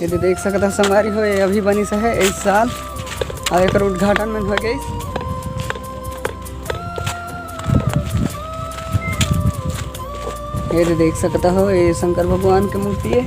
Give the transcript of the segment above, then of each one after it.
ये देख सकता संगवारी हो, ये अभी बनी सा है इस साल और एक उद्घाटन में हो गई। ये देख सकता हो, ये शंकर भगवान की मूर्ति है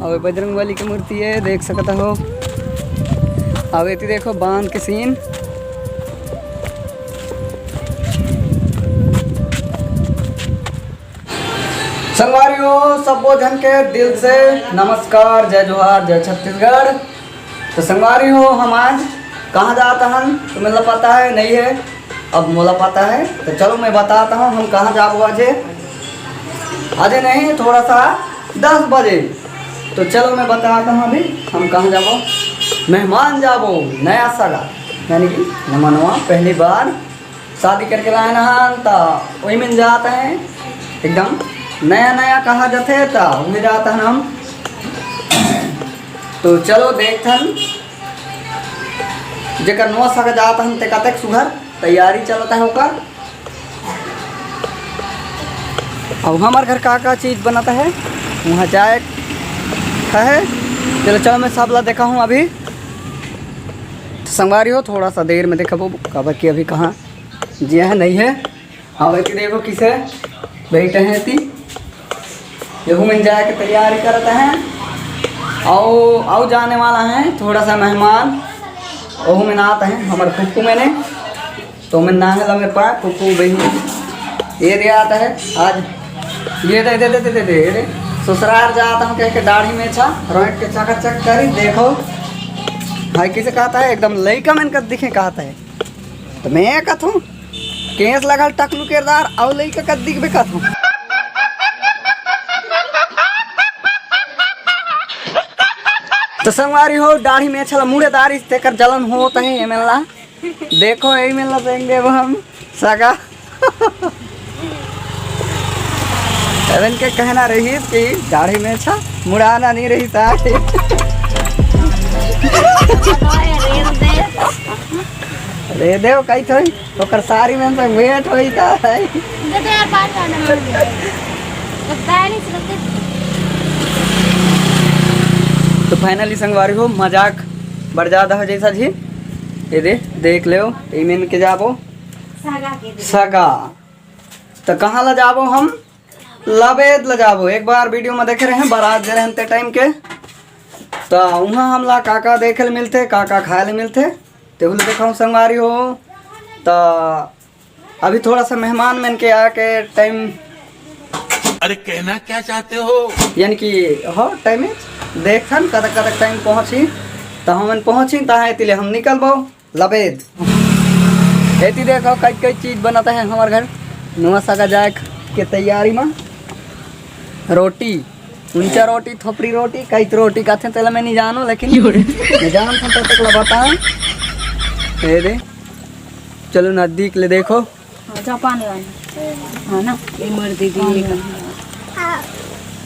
और बजरंग बली की मूर्ति है, देख सकता हो। अब ये देखो बांध के सीन। संगवारियों सबो जन के दिल से नमस्कार, जय जोहार, जय छत्तीसगढ़। तो संगवारियों हम आज कहाँ जाता हम तो मतलब पता है नहीं है, अब मोला पता है तो चलो मैं बताता हूँ हम कहाँ जाबो अजय नहीं थोड़ा सा 10 बजे। तो चलो मैं बताता हूँ अभी हम कहाँ जाबो। मेहमान जाबो नया सगा, यानी कि नमनवा पहली बार शादी करके लाए ना, तो वही में जाते हैं एकदम नया नया कहा जाते तो उन्हें जाता है हम। तो चलो देखथन जेकर नौ सगा जाता हम ते कतक सुघर तैयारी चलता है होकर। अब हमारे घर का चीज़ बनाता है वहाँ जाए है। चलो चलो मैं सब ला देखा हूँ अभी। तो संगवारी हो थोड़ा सा देर में देखा वो खबर की अभी कहाँ जी है नहीं है। हाँ वैसे देखो किसे बैठे हैं थी यहू में जाए के तैयारी करते हैं और जाने वाला है थोड़ा सा मेहमान ओहू में ना आते हैं हमारे फुप्पू मैंने तो मैं ना है मेरे पास फुप्पू बहन ये दे आता है आज ये दे दे दे दे दे दे, दे। ससुराल जाता हूँ कह के दाढ़ी में छा रोट के चकाचक करी देखो भाई किसे कहता है एकदम लड़का मन कर दिखे कहता है। तो मैं कहता हूँ केस लगा टकलू किरदार और लड़का कर दिख भी कहता हूँ। तो संगवारी हो दाढ़ी में छला मुड़े दाढ़ी तेकर जलन होता है ये मिलना देखो यही मिलना देंगे वो हम सगा। एवन के कहना रही कि दाढ़ी में छा मुड़ाना नहीं रही साथ रे देव कही थोड़ी तो सारी में से वेट होई था है। तो फाइनली संगवारी हो मजाक बढ़ जाता है जैसा जी ये देख लो इमेन के जाबो सगा। तो कहाँ ला जाबो हम लबेद ला जाबो। एक बार वीडियो में देखे रहे हैं बारात दे रहे टाइम के तो वहाँ हम ला काका देखे मिलते काका खाए ले मिलते तो देखा संगवारी हो। तो अभी थोड़ा सा मेहमान मन के आके टाइम अरे कहना क्या चाहते हो यानी कि हो टाइम देखन कदक कदक टाइम पहुँची तो हम पहुँची तो हम निकलबो लबेद। ऐसी देखो कई कई चीज़ बनाता है हमारे घर नुआ सगा जाए के तैयारी में। रोटी ऊंचा रोटी थोपड़ी रोटी कई रोटी कहते हैं मैं नहीं जानो लेकिन मैं जान था तब तक बता दे। चलो नजदीक ले देखो जापान हाँ ना ये मोर दीदी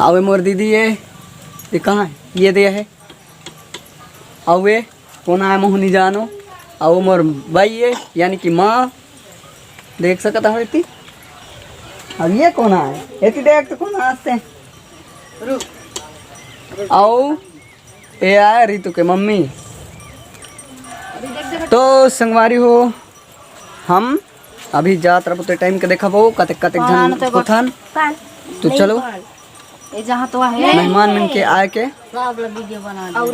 आवे मोर दीदी ये कहाँ है ये दे है आवे कौन आया मोह नहीं जानो आओ मोर भाई ये यानी कि माँ देख सकता हो इतनी। अब ये कौन आए इतनी देख तो कौन हंसते आओ ये आया रितु के मम्मी। तो संगवारी हो हम अभी जात रहो टाइम के देखा वो कतक कतक जन कुथन। तो चलो जहाँ तो है मेहमान मन के आए के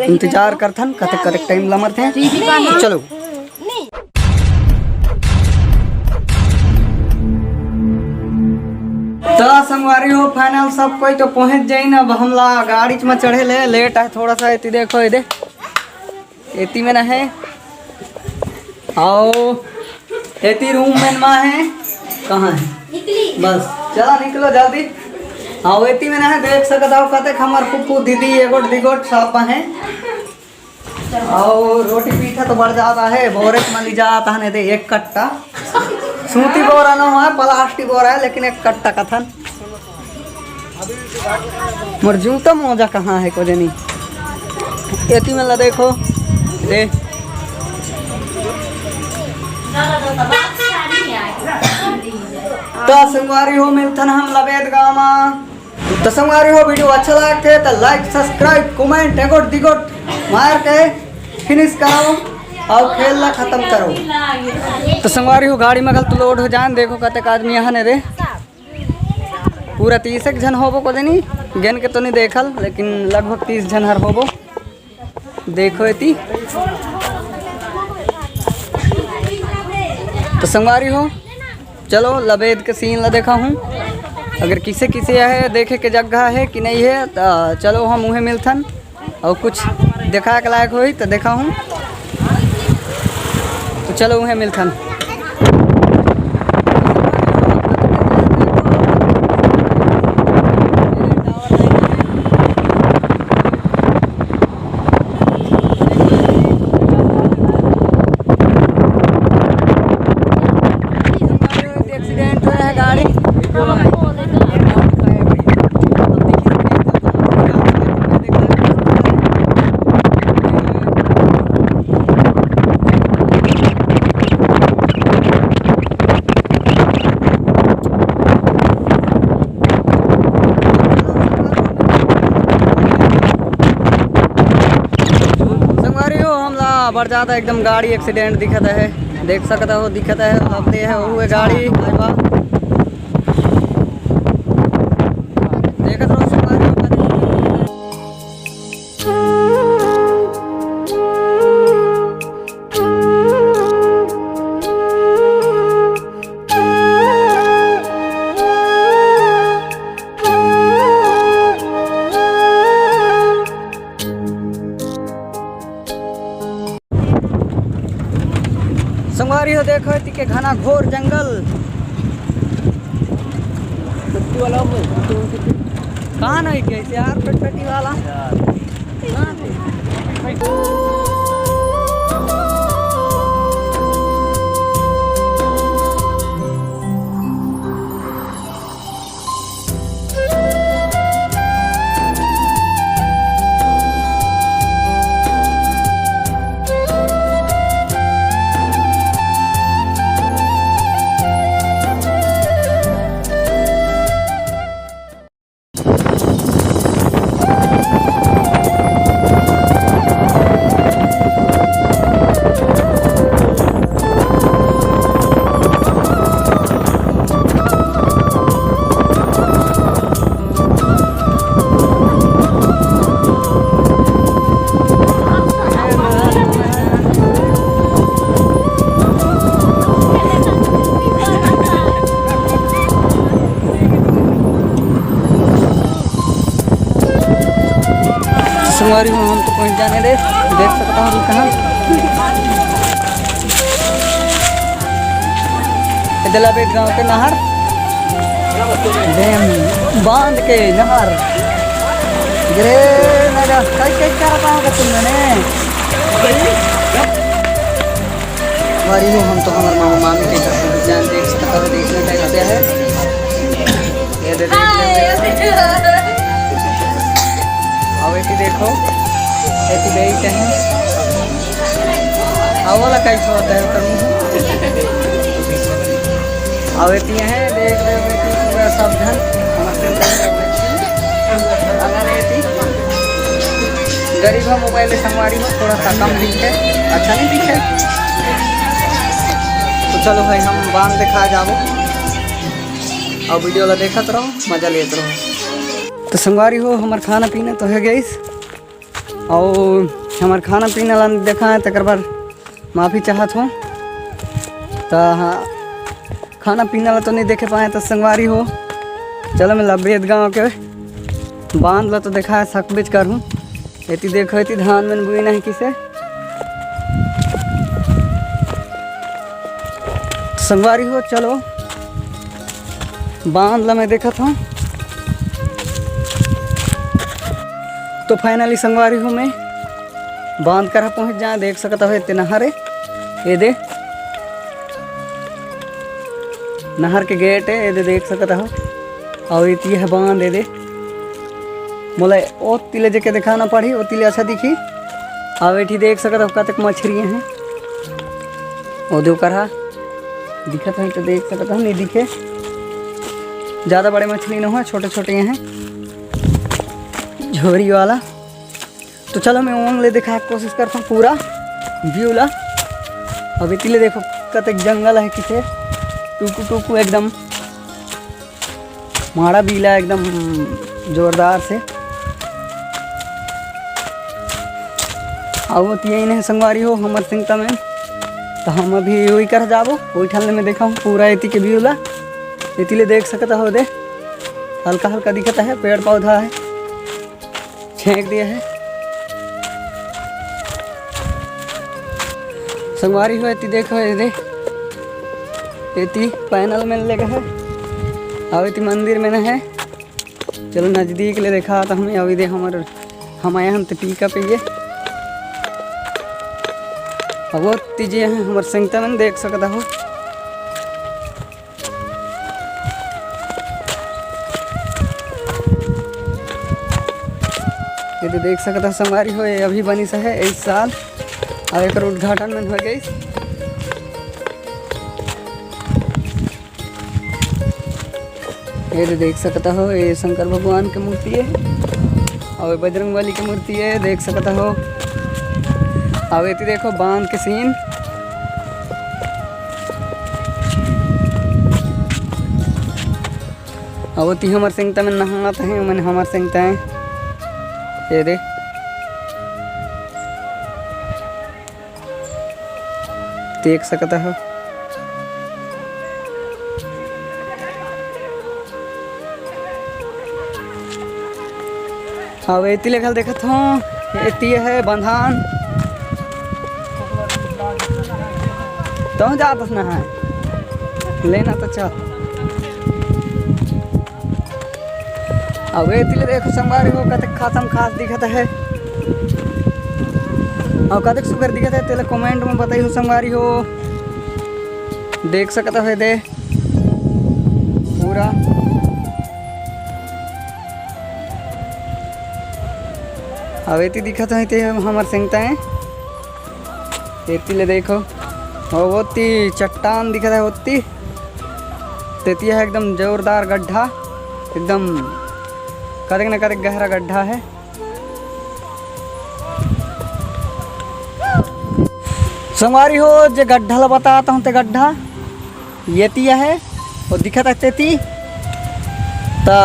इंतजार करथन कतक कतक टाइम लमर थे। चलो तो संगवारी हो फाइनल सब कोई तो पहुंच जाई ना। अब हमला गाड़ी में चढ़े ले लेट है थोड़ा सा इतनी देखो ये इतनी में ना है आओ इतनी रूम में माँ है कहाँ है बस चला निकलो जल्दी। हाँ इतनी में ना है देख सकता हो कहते हमार पुप्पू दीदी एगोट दिगोट सब है और रोटी पीठा तो बढ़ जाता है बोरे में ली जाता है नहीं एक कट्टा सूती बोरा ना है प्लास्टिक बोरा है लेकिन एक कट्टा कथन मोर जूता मोजा कहाँ है को जनी एती में ला देखो दे तो संगवारी हो मिलथन हम लबेद गाँव तो संगवारी हो वीडियो अच्छा लगते तो लाइक सब्सक्राइब कमेंट एगोट दिगोट मार के फिनिश करो और खेल ला खत्म करो। तो संगवारी हो गाड़ी में गल तो लोड हो जाए देखो कते आदमी यहाँ ने रे पूरा 30 जन होबो को देनी गेन के तो नहीं देखल लेकिन लगभग 30 जन हर होबो देखो इती। तो संगवारी हो चलो लबेद के सीन ला देखा हूँ अगर किसे किसे है देखे के जगह है कि नहीं है तो चलो हम उन्हें मिलथन और कुछ देखा के लायक होई तो देखा हूँ तो चलो उन्हें मिलथन। एक्सीडेंट हुआ है गाड़ी बड़ ज़्यादा एकदम गाड़ी एक्सीडेंट दिखता है देख सकता हो दिखता है लगते है वो गाड़ी देखत रहो संगवारी हो देखो इति के घना घोर जंगल कहाँ नहीं कैसे यार पेटी वाला संगवारी हूँ हम तो पहुँच जाने दे देख सकता हूँ कहाँ इधलाबेद गांव के नहर डैम बांध के नहर गिरे नजा कई कर पाओगे तुमने वारी हो हम तो हमारे मामा मामी के घर में जान देख सकता हो देखने का क्या है ये देख अब ऐसी देखो ऐसी गई कहीं वाला कैसे होता है करूँ अब ऐसी है देख रहे हो बेटी पूरा सब धन अगर ऐसी गरीब है मोबाइल संगवारी हो थोड़ा सा कम दिखे अच्छा नहीं दिखे तो चलो भाई हम बांध दिखा जाओ और वीडियो ला देखते रहो मजा लेते रहो। तो संगवारी हो हमार खाना पीना तो है गई और हमार खाना पीना ला देखा है तक बार माफ़ी चाहत हूँ तो हाँ खाना पीना ला तो नहीं देखे पाए तो संगवारी हो चलो मैं लबेद गाँव के बांध ला तो देखा है सक बेच कर हूँ इतनी देखो इतनी धान में बुई नहीं किसे तो संगवारी हो चलो बांध ला मैं देखा था तो फाइनली संगवारी हूँ मैं बांध कर पहुँच जाए देख सकता हो इतने नहर है ये दे नहर के गेट है ये दे देख सकता हो और इतनी है बांध ये दे मोला ओ तिले जके दिखाना पड़ी वो तिले अच्छा दिखी और बैठी देख सकता हो कतक मछलियाँ हैं वो दो करहा दिखत है तो देख सकता हो नहीं दिखे ज़्यादा बड़े मछली न हो छोटे छोटे हैं झोरी वाला। तो चलो मैं वहाँ ले दिखा कोशिश करता हूँ पूरा व्यू ला। अभी तिले देखो कतक जंगल है किसे टूकू टूकू एकदम माड़ा बीला एकदम जोरदार से। अब यही नहीं संगवारी हो हमर सिंगता में, तो हम अभी वही कर जाबो वही ठाल में देखा हूँ पूरा एती के व्यू ला। एती ले देख सकता हो दे हल्का हल्का दिखता है, पेड़ पौधा है छेक दिया है। संगवारी हो एती देखो ये दे एती पैनल में लगा है। अब एती मंदिर में न है। चलो नज़दीक ले देखा तो हमें अभी दे हम आए हम तो टीका पे ये अब वो तीजे हैं हमारे संगता में देख सकता हो। ये तो देख सकता संगवारी हो ये अभी बनी सा है इस साल और एक उद्घाटन में हो गई। ये तो देख सकता हो ये शंकर भगवान की मूर्ति है और बजरंग बली की मूर्ति है देख सकता हो। अब ये देखो बांध के सीन। अब ती हमारे सिंगता में नहाते हैं मैंने हमारे सिंगता है ये देख सकता हो। अब एती लेखल देखत हूँ एती है बंधान तो जात ना है लेना तो चल। अब एती ले देखो संगवारी हो कतक खासम खास दिखता है और कतक सुगर दिखता है तेरे कमेंट में बताई हो संगवारी हो। देख सकता है दे पूरा अब एती दिखता है ते हमारे सिंगता है एती ले देखो और होती चट्टान दिखता है होती तेती है एकदम जोरदार गड्ढा एकदम कदक न कदक गहरा गड्ढा है। संगवारी हो जो गड्ढा ला बताता हूँ ते गड्ढा ये तिया है और दिखता तेती तो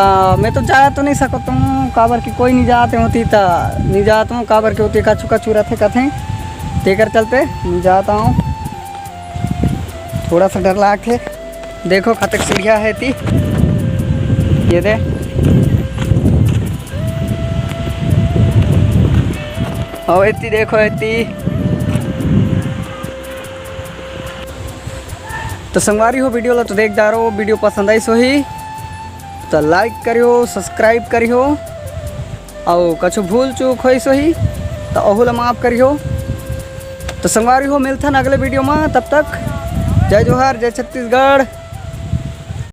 मैं तो जा तो नहीं सकता हूँ काबर की कोई नहीं जाते होती तो नहीं जाता हूँ काबर के होती कछू कछू रहते कथे तेकर चलते नहीं जाता हूँ थोड़ा सा डर लागे। देखो कतक सीढ़िया है ती ये दे और इतनी देखो इतनी। तो संगवारी हो वीडियो ला तो देख जा रहो वीडियो पसंद आई सो ही तो लाइक करियो सब्सक्राइब करियो और कछु भूल चूक हो सो ही तो अहू ला माफ़ करियो। तो संगवारी हो मिलथन अगले वीडियो में तब तक जय जोहार जय छत्तीसगढ़।